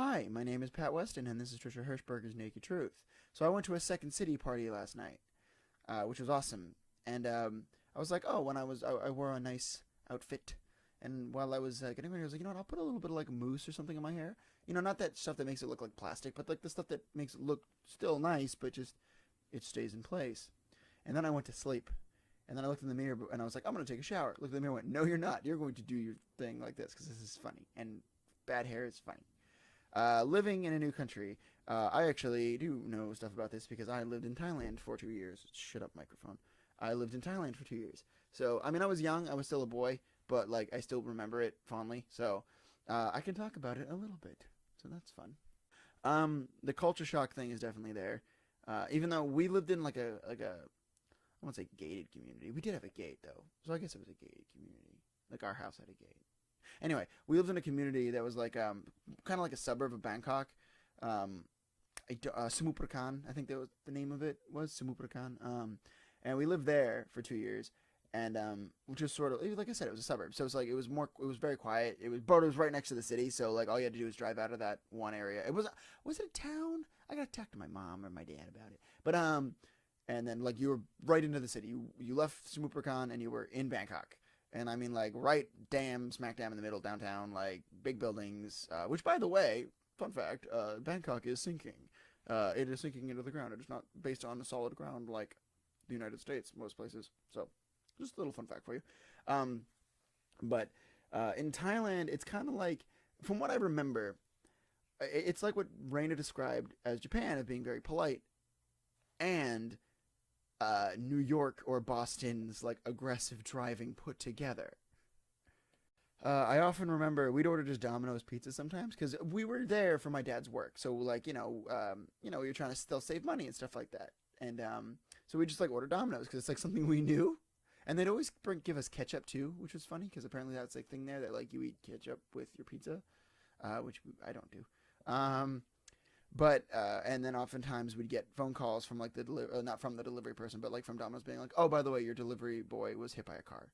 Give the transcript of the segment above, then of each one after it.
Hi, my name is Pat Weston, and this is Trisha Hirschberger's Naked Truth. So I went to a Second City party last night, which was awesome. And I was like, oh, when I wore a nice outfit. And while I was getting ready, I was like, you know what, I'll put a little bit of like mousse or something in my hair. You know, not that stuff that makes it look like plastic, but like the stuff that makes it look still nice, but just it stays in place. And then I went to sleep. And then I looked in the mirror and I was like, I'm going to take a shower. Looked in the mirror and went, no, you're not. You're going to do your thing like this because this is funny. And bad hair is funny. Living in a new country. I actually do know stuff about this because I lived in Thailand for 2 years. Shut up, microphone. I lived in Thailand for 2 years. So, I mean, I was young. I was still a boy, but, like, I still remember it fondly. So, I can talk about it a little bit. So, that's fun. The culture shock thing is definitely there. Even though we lived in, I won't say gated community. We did have a gate, though. So, I guess it was a gated community. Like, our house had a gate. Anyway, we lived in a community that was like kind of like a suburb of Bangkok. Um, Sumuprakan, I think that was the name of it was Sumuprakan. And we lived there for 2 years, and which was sort of like I said, it was a suburb. So it was very quiet. But it was right next to the city. So like all you had to do was drive out of that one area. Was it a town? I got to talk to my mom or my dad about it. But and then like you were right into the city. You left Sumuprakan and you were in Bangkok. And I mean, like, right smack dam in the middle, downtown, like, big buildings. Which, by the way, fun fact, Bangkok is sinking. It is sinking into the ground. It is not based on a solid ground like the United States, most places. So, just a little fun fact for you. Um, but in Thailand, it's kind of like, from what I remember, it's like what Raina described as Japan, of being very polite, and New York or Boston's like aggressive driving put together. I often remember we'd order just Domino's pizza sometimes because we were there for my dad's work. So like you're trying to still save money and stuff like that. And so we just like order Domino's because it's like something we knew. And they'd always give us ketchup too, which was funny because apparently that's like thing there that like you eat ketchup with your pizza, which I don't do. Um, but and then oftentimes we'd get phone calls from like not from the delivery person, but like from Domino's being like, "Oh, by the way, your delivery boy was hit by a car.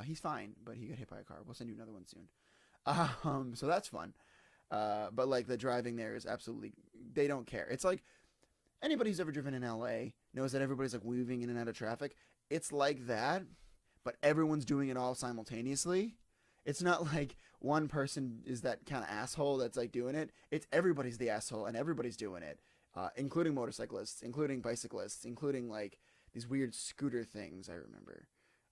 He's fine, but he got hit by a car. We'll send you another one soon." So that's fun. But like the driving there is absolutely they don't care. It's like anybody who's ever driven in LA knows that everybody's like weaving in and out of traffic. It's like that, but everyone's doing it all simultaneously. It's not like one person is that kind of asshole that's like doing it. It's everybody's the asshole and everybody's doing it, including motorcyclists, including bicyclists, including like these weird scooter things. I remember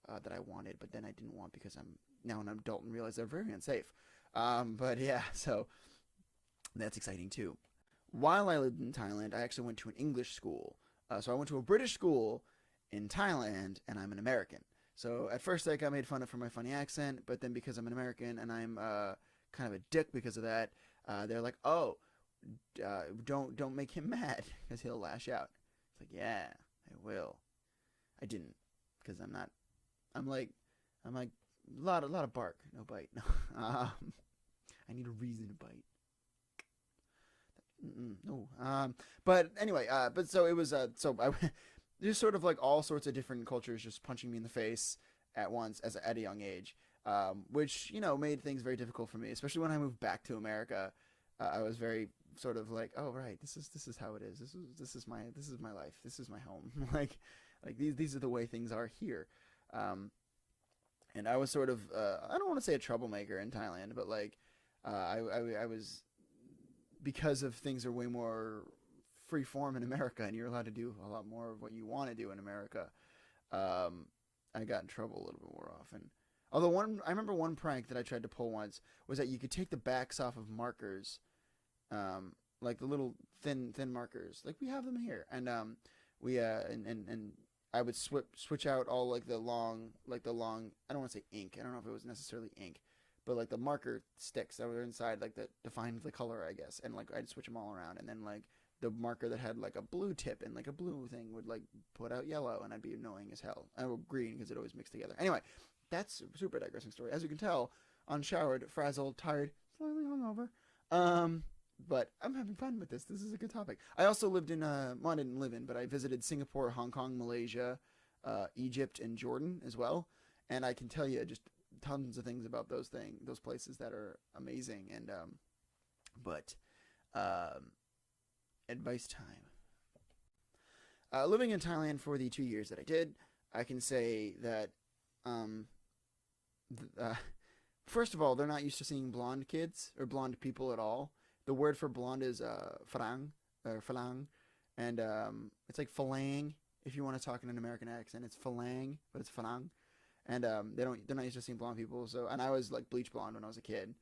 that I wanted, but then I didn't want because I'm now an adult and realize they're very unsafe. But yeah, so that's exciting too. While I lived in Thailand, I actually went to an English school. So I went to a British school in Thailand, and I'm an American. So at first I got made fun of for my funny accent, but then because I'm an American and I'm kind of a dick because of that, they're like, "Oh, don't make him mad because he'll lash out." It's like, yeah, I will. I didn't because I'm not. I'm like a lot of bark, no bite. No, I need a reason to bite. No. But anyway, but so it was. So I there's sort of like all sorts of different cultures just punching me in the face at once at a young age, which made things very difficult for me, especially when I moved back to America. I was very sort of like, oh right, this is how it is. This is my life. This is my home. like these are the way things are here. And I was sort of I don't want to say a troublemaker in Thailand, but like I was because of things are way more free form in America, and you're allowed to do a lot more of what you want to do in America. Um, I got in trouble a little bit more often. Although I remember one prank that I tried to pull once was that you could take the backs off of markers, like the little thin markers, like we have them here, and we and I would switch out all like the long. I don't want to say ink. I don't know if it was necessarily ink, but like the marker sticks that were inside, like that defined the color, I guess, and like I'd switch them all around, and then like the marker that had like a blue tip and like a blue thing would like put out yellow, and I'd be annoying as hell. I would green because it always mixed together. Anyway, that's a super digressing story. As you can tell, unshowered, frazzled, tired, slightly hungover. Um, but I'm having fun with this. This is a good topic. I also lived in well, I didn't live in, but I visited Singapore, Hong Kong, Malaysia, Egypt, and Jordan as well. And I can tell you just tons of things about those places that are amazing. And but Um, advice time. Living in Thailand for the 2 years that I did, I can say that, um, th- uh, first of all, they're not used to seeing blonde kids or blonde people at all. The word for blonde is farang or falang, and it's like falang. If you want to talk in an American accent, it's falang, but it's falang. And they're not used to seeing blonde people. So, and I was like bleach blonde when I was a kid.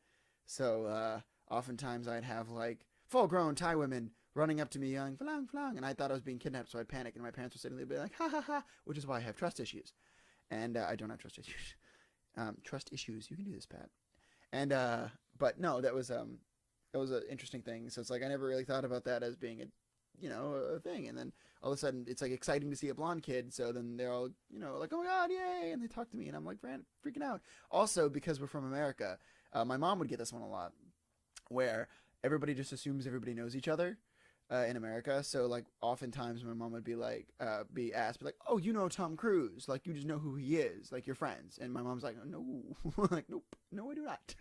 So oftentimes I'd have like full grown Thai women running up to me yelling falang falang, and I thought I was being kidnapped, so I'd panic, and my parents would sitting there be like ha ha ha, which is why I have trust issues, and I don't have trust issues. Trust issues. You can do this, Pat. And but no, that was an interesting thing. So it's like I never really thought about that as being a thing. And then all of a sudden it's like exciting to see a blonde kid. So then they're all like, oh my god, yay! And they talk to me, and I'm like freaking out. Also because we're from America, my mom would get this one a lot, where everybody just assumes everybody knows each other. In America, so like oftentimes my mom would be like, be asked, be like, "Oh, you know Tom Cruise? Like you just know who he is? Like you're friends?" And my mom's like, "No," like, "Nope, no, I do not."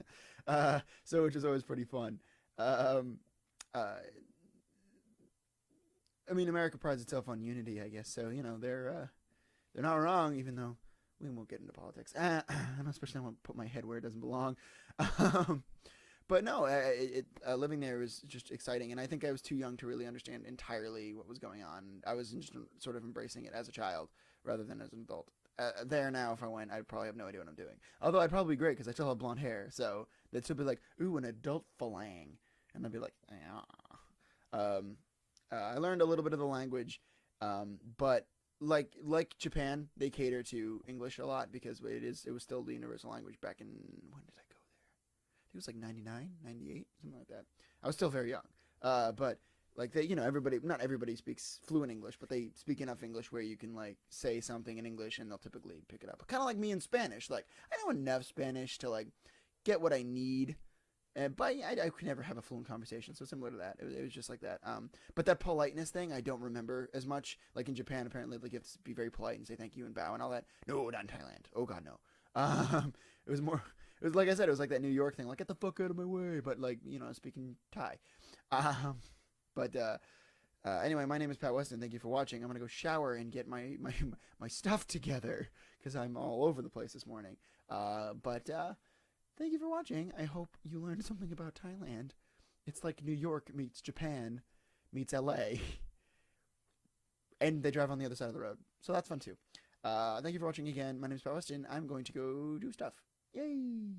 So which is always pretty fun. Um, uh, I mean, America prides itself on unity, I guess. So they're not wrong, even though we won't get into politics. And especially I won't put my head where it doesn't belong. Um, but no, living there was just exciting, and I think I was too young to really understand entirely what was going on. I was just sort of embracing it as a child rather than as an adult. There now, if I went, I'd probably have no idea what I'm doing. Although I'd probably be great because I still have blonde hair, so they'd still be like, "Ooh, an adult falang," and I'd be like, "Yeah." I learned a little bit of the language, but like Japan, they cater to English a lot because it was still the universal language back in when did I go there? I think it was like 99, 98, something like that. I was still very young, but like everybody, not everybody speaks fluent English, but they speak enough English where you can like say something in English and they'll typically pick it up. Kind of like me in Spanish. Like I know enough Spanish to like get what I need, but I could never have a fluent conversation, so similar to that. It was just like that. But that politeness thing, I don't remember as much. Like in Japan, apparently, like you have to be very polite and say thank you and bow and all that. No, not in Thailand. Oh God, no. It was more. It was like I said. It was like that New York thing. Like get the fuck out of my way. But like speaking Thai. Um, but anyway, my name is Pat Weston. Thank you for watching. I'm gonna go shower and get my stuff together because I'm all over the place this morning. But thank you for watching. I hope you learned something about Thailand. It's like New York meets Japan meets LA, and they drive on the other side of the road. So that's fun too. Thank you for watching again. My name is Pat Weston. I'm going to go do stuff. Yay!